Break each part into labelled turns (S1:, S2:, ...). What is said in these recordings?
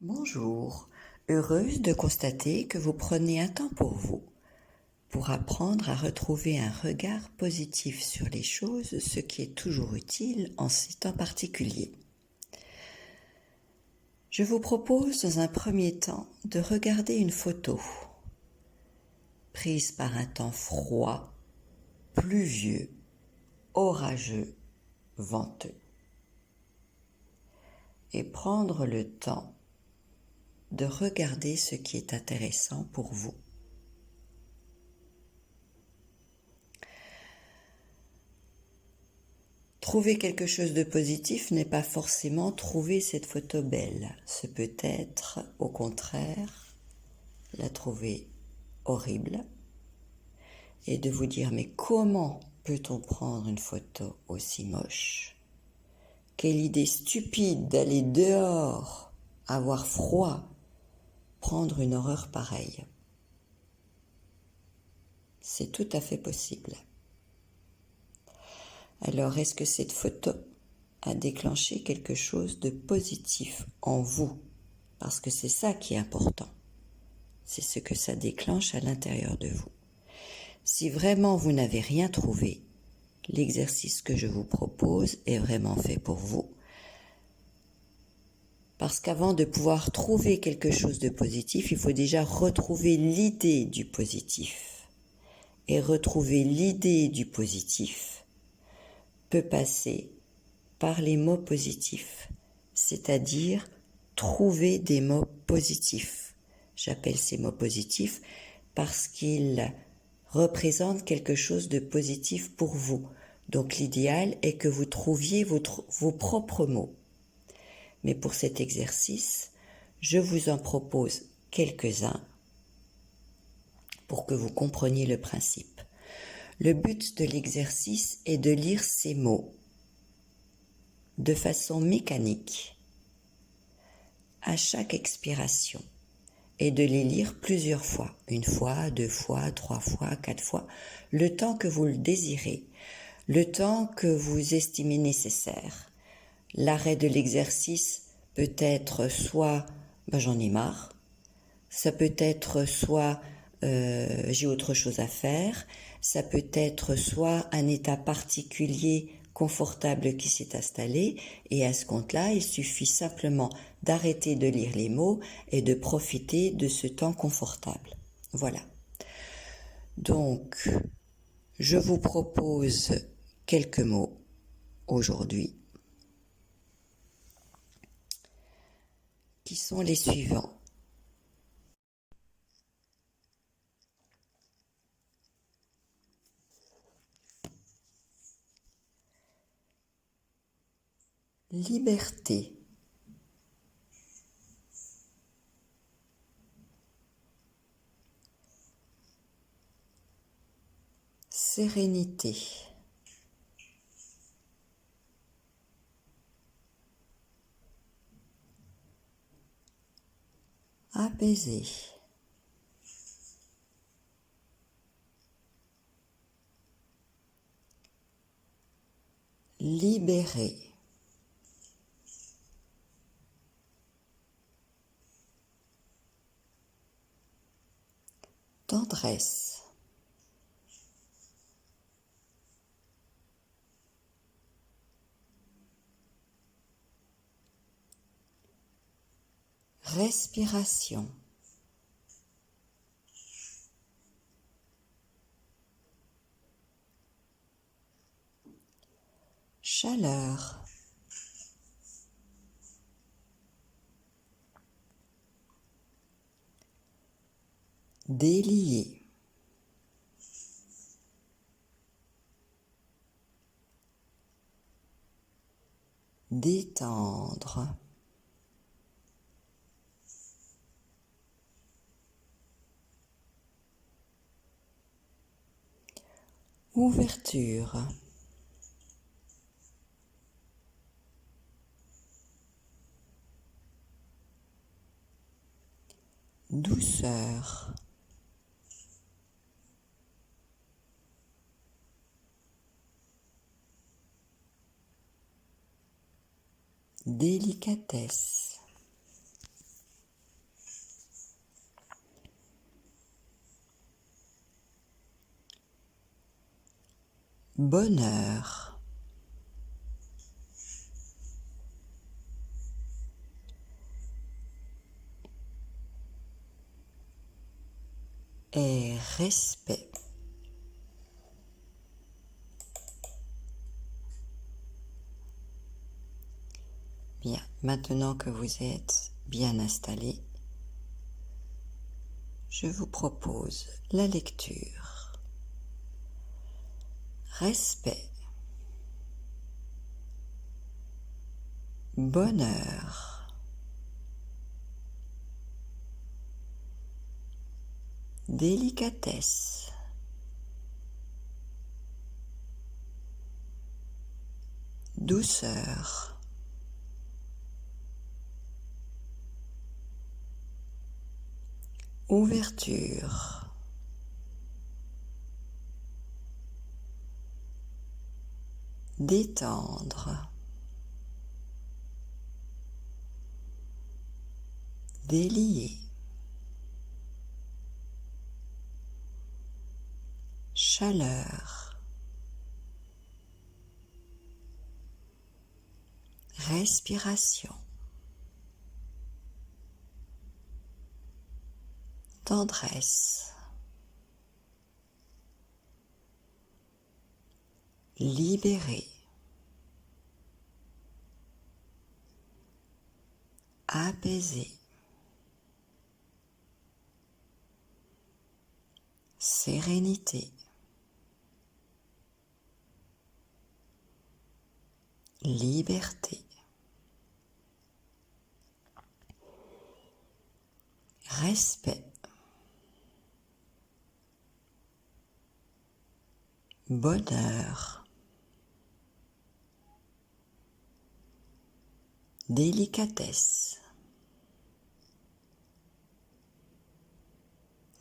S1: Bonjour, heureuse de constater que vous prenez un temps pour vous, pour apprendre à retrouver un regard positif sur les choses, ce qui est toujours utile en ces temps particuliers. Je vous propose dans un premier temps de regarder une photo prise par un temps froid, pluvieux, orageux, venteux, et prendre le temps de regarder ce qui est intéressant pour vous. Trouver quelque chose de positif n'est pas forcément trouver cette photo belle. Ce peut être, au contraire, la trouver horrible et de vous dire mais comment peut-on prendre une photo aussi moche? Quelle idée stupide d'aller dehors, avoir froid, prendre une horreur pareille. C'est tout à fait possible. Alors, est-ce que cette photo a déclenché quelque chose de positif en vous? Parce que c'est ça qui est important. C'est ce que ça déclenche à l'intérieur de vous. Si vraiment vous n'avez rien trouvé, l'exercice que je vous propose est vraiment fait pour vous. Parce qu'avant de pouvoir trouver quelque chose de positif, il faut déjà retrouver l'idée du positif. Et retrouver l'idée du positif peut passer par les mots positifs, c'est-à-dire trouver des mots positifs. J'appelle ces mots positifs parce qu'ils représentent quelque chose de positif pour vous. Donc l'idéal est que vous trouviez vos propres mots. Mais pour cet exercice, je vous en propose quelques-uns pour que vous compreniez le principe. Le but de l'exercice est de lire ces mots de façon mécanique à chaque expiration et de les lire plusieurs fois, une fois, deux fois, trois fois, quatre fois, le temps que vous le désirez, le temps que vous estimez nécessaire. L'arrêt de l'exercice peut être soit j'en ai marre, ça peut être soit j'ai autre chose à faire, ça peut être soit un état particulier confortable qui s'est installé, et à ce compte-là, il suffit simplement d'arrêter de lire les mots et de profiter de ce temps confortable. Voilà. Donc, je vous propose quelques mots aujourd'hui qui sont les suivants. Liberté, sérénité, apaisé, libéré, tendresse, respiration, chaleur, délier, détendre, ouverture, douceur, délicatesse, bonheur, et respect. Bien, maintenant que vous êtes bien installé, je vous propose la lecture. Respect, bonheur, délicatesse, douceur, ouverture, détendre, délier, chaleur, respiration, tendresse, libérer, apaiser, sérénité, liberté, respect, bonheur, délicatesse,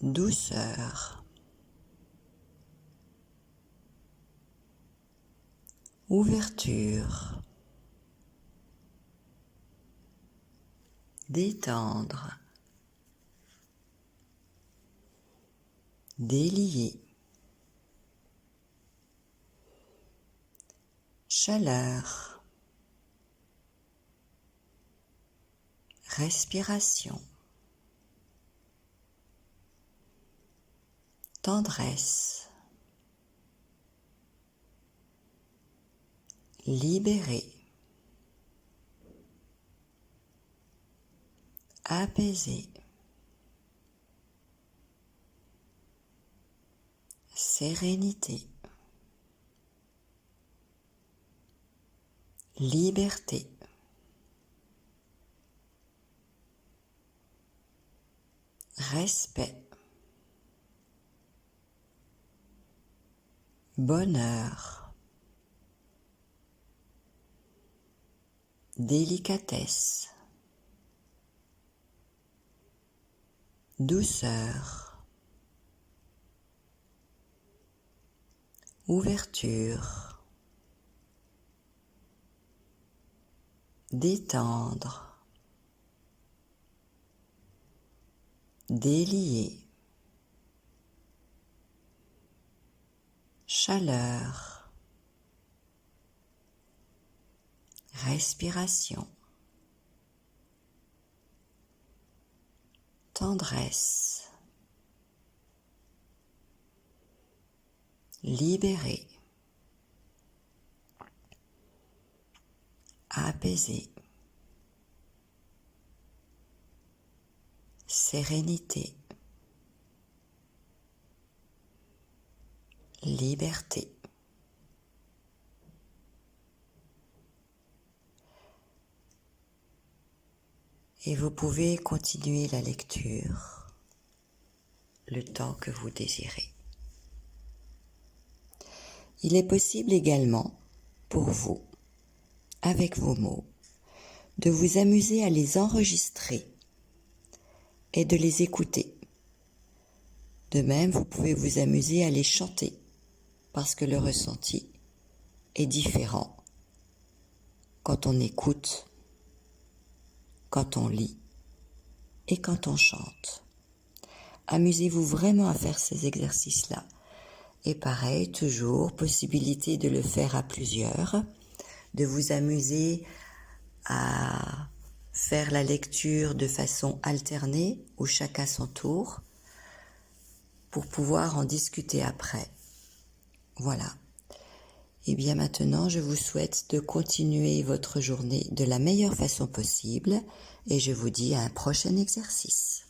S1: douceur, ouverture, détendre, délier, chaleur, respiration, tendresse, libérer, apaiser, sérénité, liberté, respect, bonheur, délicatesse, douceur, ouverture, détendre, délier, chaleur, respiration, tendresse, libérer, apaiser, sérénité, liberté. Et vous pouvez continuer la lecture le temps que vous désirez. Il est possible également pour vous, avec vos mots, de vous amuser à les enregistrer et de les écouter. De même, vous pouvez vous amuser à les chanter parce que le ressenti est différent quand on écoute, quand on lit et quand on chante. Amusez-vous vraiment à faire ces exercices-là Et pareil, toujours, possibilité de le faire à plusieurs, de vous amuser à faire la lecture de façon alternée ou chacun son tour pour pouvoir en discuter après. Voilà. Et bien maintenant, je vous souhaite de continuer votre journée de la meilleure façon possible et je vous dis à un prochain exercice.